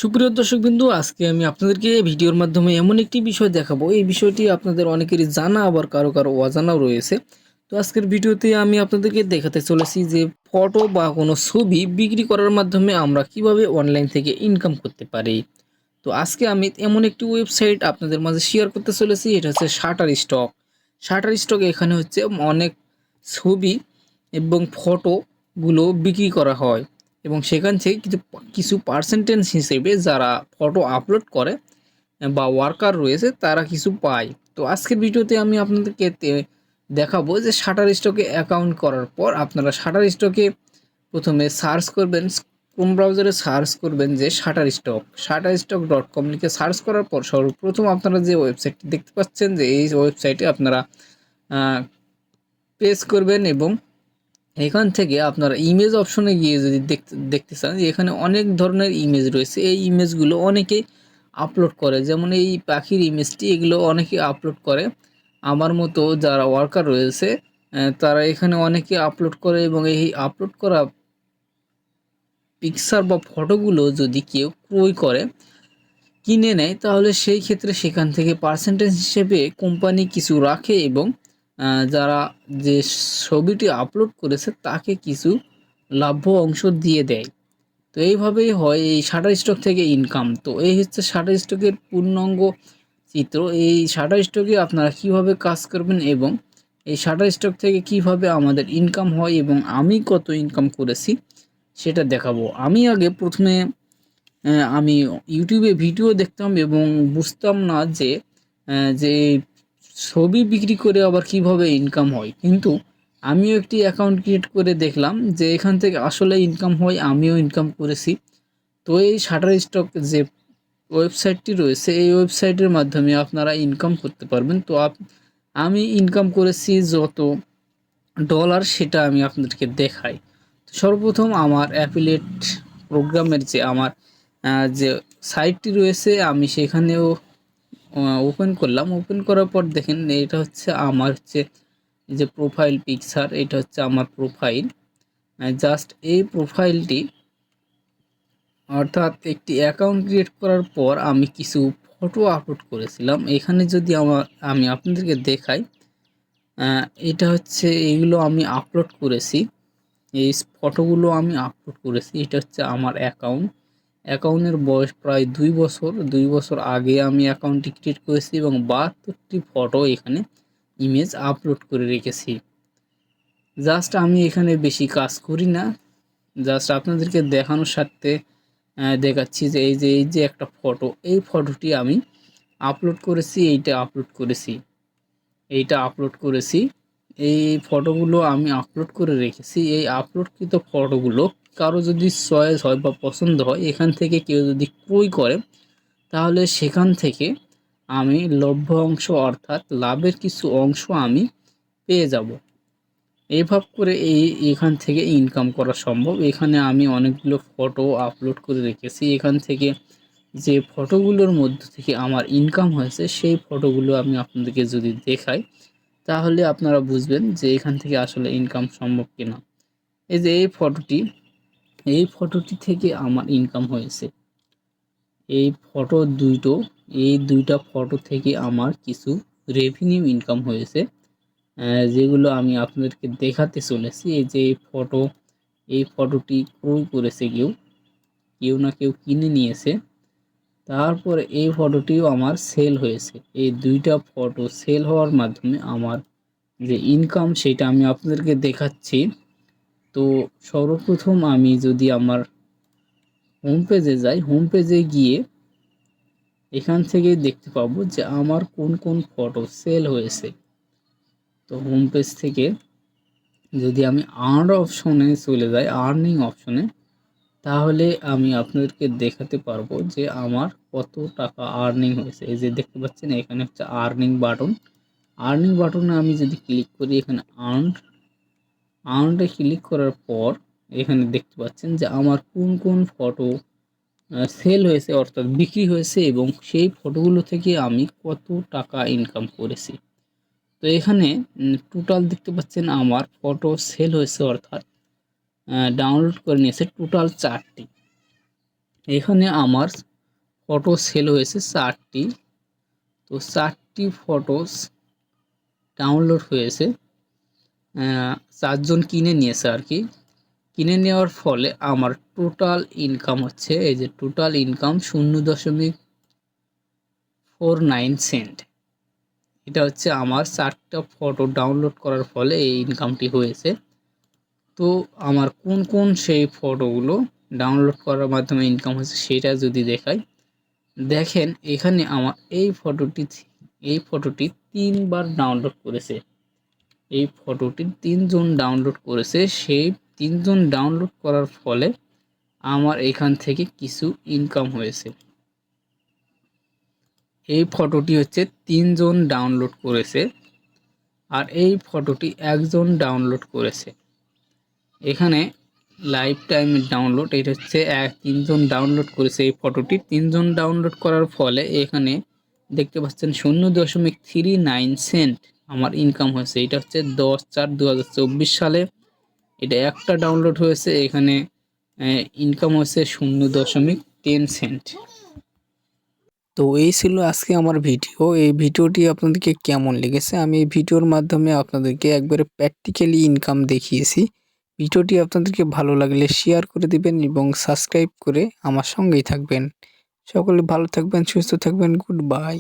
সুপ্রিয় দর্শকবৃন্দ, আজকে আমি আপনাদেরকে ভিডিওর মাধ্যমে এমন একটি বিষয় দেখাবো। এই বিষয়টি আপনাদের অনেকেরই জানা, আবার কারো কারো অজানাও রয়েছে। তো আজকের ভিডিওতে আমি আপনাদেরকে দেখাতে চলেছি যে ফটো বা কোনো ছবি বিক্রি করার মাধ্যমে আমরা কিভাবে অনলাইন থেকে ইনকাম করতে পারি। তো আজকে আমি এমন একটি ওয়েবসাইট আপনাদের মাঝে শেয়ার করতে চলেছি, এটা হচ্ছে শাটার স্টক। শাটার স্টক এখানে হচ্ছে অনেক ছবি এবং ফটোগুলো বিক্রি করা হয় এবং সেখান থেকে কিছু কিছু পার্সেন্টেজ হিসেবে যারা ফটো আপলোড করে বা ওয়ার্কার রয়েছে তারা কিছু পায়। তো আজকের ভিডিওতে আমি আপনাদেরকে দেখাবো যে শাটার স্টকে অ্যাকাউন্ট করার পর আপনারা শাটার স্টকে প্রথমে সার্চ করবেন, ক্রোম ব্রাউজারে সার্চ করবেন যে shutterstock.com লিখে সার্চ করার পর সর্বপ্রথম আপনারা যে ওয়েবসাইটটি দেখতে পাচ্ছেন যে এই ওয়েবসাইটে আপনারা পেজ করবেন এবং এখান থেকে আপনারা ইমেজ অপশনে গিয়ে যদি দেখতে চান যে এখানে অনেক ধরনের ইমেজ রয়েছে। এই ইমেজগুলো অনেকেই আপলোড করে, যেমন এই পাখির ইমেজটি, এগুলো অনেকেই আপলোড করে। আমার মতো যারা ওয়ার্কার রয়েছে তারা এখানে অনেকে আপলোড করে এবং এই আপলোড করা পিকচার বা ফটোগুলো যদি কেউ ক্রয় করে, কিনে নেয়, তাহলে সেই ক্ষেত্রে সেখান থেকে পার্সেন্টেজ হিসেবে কোম্পানি কিছু রাখে এবং যারা যে ছবিটি আপলোড করেছে তাকে কিছু লাভ্য অংশ দিয়ে দেয়। তো এইভাবেই হয় এই শাটার স্টক থেকে ইনকাম। তো এই হচ্ছে শাটার স্টকের পূর্ণাঙ্গ চিত্র। এই শাটার স্টকে আপনারা কিভাবে কাজ করবেন এবং এই শাটার স্টক থেকে কিভাবে আমাদের ইনকাম হয় এবং আমি কত ইনকাম করেছি সেটা দেখাবো। আমি আগে প্রথমে আমি ইউটিউবে ভিডিও দেখতাম এবং বুঝতাম না যে ছবি বিক্রি করে আবার কিভাবে ইনকাম হয়। কিন্তু আমিও একটি অ্যাকাউন্ট ক্রিয়েট করে দেখলাম যে এখান থেকে আসলে ইনকাম হয়, আমিও ইনকাম করেছি। তো এই শাটার স্টক যে ওয়েবসাইটটি রয়েছে, এই ওয়েবসাইটের মাধ্যমে আপনারা ইনকাম করতে পারবেন। তো আমি ইনকাম করেছি যত ডলার সেটা আমি আপনাদেরকে দেখাই। তো সর্বপ্রথম আমার অ্যাফিলিয়েট প্রোগ্রামের যে আমার যে সাইটটি রয়েছে আমি সেখানেও ওপেন করলাম। ওপেন করার পর দেখেন এটা হচ্ছে আমার যে প্রোফাইল পিকচার, এটা হচ্ছে আমার প্রোফাইল। জাস্ট এই প্রোফাইলটি, অর্থাৎ একটি অ্যাকাউন্ট ক্রিয়েট করার পর আমি কিছু ফটো আপলোড করেছিলাম। এখানে যদি আমি আপনাদেরকে দেখাই, এটা হচ্ছে এইগুলো আমি আপলোড করেছি। এই ফটোগুলো আমি আপলোড করেছি। এটা হচ্ছে আমার অ্যাকাউন্টের বয়স প্রায় 2 বছর। 2 বছর আগে আমি অ্যাকাউন্টটি ক্রিয়েট করেছি এবং 72টি ফটো এখানে ইমেজ আপলোড করে রেখেছি। জাস্ট আমি এখানে বেশি কাজ করি না, জাস্ট আপনাদেরকে দেখানোর স্বার্থে দেখাচ্ছি যে এই যে একটা ফটো, এই ফটোটি আমি আপলোড করেছি, এইটা আপলোড করেছি। এই ফটোগুলো আমি আপলোড করে রেখেছি। এই আপলোডকৃত ফটোগুলো কারো যদি চয়েস হয় বা পছন্দ হয়, এখান থেকে কেউ যদি ক্রয় করে, তাহলে সেখান থেকে আমি লভ্য অংশ অর্থাৎ লাভের কিছু অংশ আমি পেয়ে যাব। এইভাবে করে এখান থেকে ইনকাম করা সম্ভব। এখানে আমি অনেকগুলো ফটো আপলোড করে রেখেছি। এখান থেকে যে ফটোগুলোর মধ্য থেকে আমার ইনকাম হয়েছে সেই ফটোগুলো আমি আপনাদেরকে যদি দেখাই, তাহলে আপনারা বুঝবেন যে এখান থেকে আসলে ইনকাম সম্ভব কিনা। এই যে এই ফটোটি থেকে আমার ইনকাম হয়েছে। এই দুইটা ফটো থেকে আমার কিছু রেভিনিউ ইনকাম হয়েছে, যেগুলো আমি আপনাদেরকে দেখাতে চলেছি। এই যে এই ফটোটি ক্রয় করেছে কেউ না কেউ কিনে নিয়েছে। তারপরে এই ফটোটিও আমার সেল হয়েছে। এই দুইটা ফটো সেল হওয়ার মাধ্যমে আমার যে ইনকাম সেটা আমি আপনাদেরকে দেখাচ্ছি। তো সর্বপ্রথম আমি যদি আমার হোম পেজে যাই, হোম পেজে গিয়ে এখান থেকেই দেখতে পাবো যে আমার কোন কোন ফটো সেল হয়েছে। তো হোম পেজ থেকে যদি আমি আর্ন অপশনে চলে যাই, আর্নিং অপশনে, তাহলে আমি আপনাদেরকে দেখাতে পারবো যে আমার কত টাকা আর্নিং হয়েছে। এই যে দেখতে পাচ্ছেন এখানে হচ্ছে আর্নিং বাটনে আমি যদি ক্লিক করি, এখানে আর্নডে ক্লিক করার পর এখানে দেখতে পাচ্ছেন যে আমার কোন কোন ফটো সেল হয়েছে অর্থাৎ বিক্রি হয়েছে এবং সেই ফটোগুলো থেকে আমি কত টাকা ইনকাম করেছি। তো এখানে টোটাল দেখতে পাচ্ছেন আমার ফটো সেল হয়েছে অর্থাৎ ডাউনলোড করে নিয়েছে টোটাল 4টি। এখানে আমার ফটো সেল হয়েছে 4টি। তো 4টি ফটোস ডাউনলোড হয়েছে, 4জন কিনে নিয়েছে আর কি। কিনে নেওয়ার ফলে আমার টোটাল ইনকাম হচ্ছে, এই যে টোটাল ইনকাম 0.49 সেন্ট। এটা হচ্ছে আমার 4টা ফটো ডাউনলোড করার ফলে এই ইনকামটি হয়েছে। তো আমার কোন কোন সেই ফটোগুলো ডাউনলোড করার মাধ্যমে ইনকাম হয়েছে সেটা যদি দেখাই, দেখেন এখানে আমার এই ফটোটি 3বার ডাউনলোড করেছে। এই ফটোটি 3জন ডাউনলোড করেছে। সেই 3জন ডাউনলোড করার ফলে আমার এখান থেকে কিছু ইনকাম হয়েছে। এই ফটোটি হচ্ছে 3জন ডাউনলোড করেছে, আর এই ফটোটি 1জন ডাউনলোড করেছে। এখানে লাইফ টাইমের ডাউনলোড, এটা হচ্ছে 3জন ডাউনলোড করেছে এই ফটোটি। 3জন ডাউনলোড করার ফলে এখানে দেখতে পাচ্ছেন 0.39 সেন্ট আমার ইনকাম হয়েছে। এটা হচ্ছে 10/4/2024 সালে এটা একটা ডাউনলোড হয়েছে। এখানে ইনকাম হয়েছে 0.10 সেন্ট। তো এই ছিল আজকে আমার ভিডিও। এই ভিডিওটি আপনাদেরকে কেমন লেগেছে? আমি এই ভিডিওর মাধ্যমে আপনাদেরকে একবারে প্র্যাকটিক্যালি ইনকাম দেখিয়েছি। ভিডিওটি আপনাদেরকে ভালো লাগলে শেয়ার করে দিবেন এবং সাবস্ক্রাইব করে আমার সঙ্গেই থাকবেন। সকলে ভালো থাকবেন, সুস্থ থাকবেন। Good bye.